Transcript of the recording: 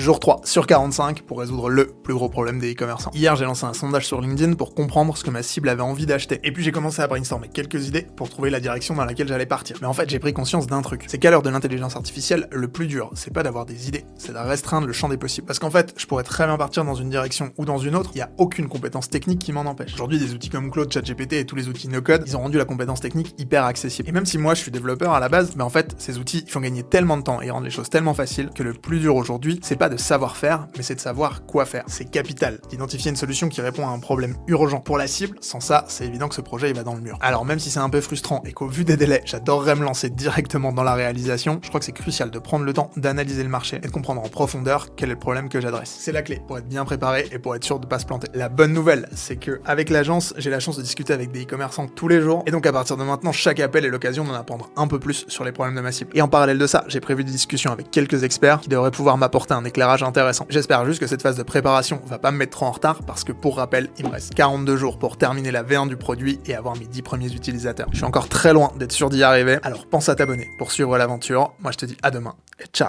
Jour 3 sur 45 pour résoudre le plus gros problème des e-commerçants. Hier, j'ai lancé un sondage sur LinkedIn pour comprendre ce que ma cible avait envie d'acheter. Et puis j'ai commencé à brainstormer quelques idées pour trouver la direction dans laquelle j'allais partir. Mais en fait, j'ai pris conscience d'un truc. C'est qu'à l'heure de l'intelligence artificielle, le plus dur, c'est pas d'avoir des idées, c'est de restreindre le champ des possibles. Parce qu'en fait, je pourrais très bien partir dans une direction ou dans une autre, il y a aucune compétence technique qui m'en empêche. Aujourd'hui, des outils comme Claude, ChatGPT et tous les outils no-code, ils ont rendu la compétence technique hyper accessible. Et même si moi je suis développeur à la base, mais en fait, ces outils, ils font gagner tellement de temps et rendent les choses tellement faciles que le plus dur aujourd'hui, c'est pas de savoir faire, mais c'est de savoir quoi faire. C'est capital d'identifier une solution qui répond à un problème urgent pour la cible. Sans ça, c'est évident que ce projet il va dans le mur. Alors même si c'est un peu frustrant et qu'au vu des délais, j'adorerais me lancer directement dans la réalisation, je crois que c'est crucial de prendre le temps d'analyser le marché et de comprendre en profondeur quel est le problème que j'adresse. C'est la clé pour être bien préparé et pour être sûr de pas se planter. La bonne nouvelle, c'est que avec l'agence, j'ai la chance de discuter avec des e-commerçants tous les jours et donc à partir de maintenant, chaque appel est l'occasion d'en apprendre un peu plus sur les problèmes de ma cible. Et en parallèle de ça, j'ai prévu des discussions avec quelques experts qui devraient pouvoir m'apporter un éclairage intéressant. J'espère juste que cette phase de préparation va pas me mettre trop en retard parce que pour rappel, il me reste 42 jours pour terminer la V1 du produit et avoir mes 10 premiers utilisateurs. Je suis encore très loin d'être sûr d'y arriver, alors pense à t'abonner pour suivre l'aventure. Moi je te dis à demain et ciao.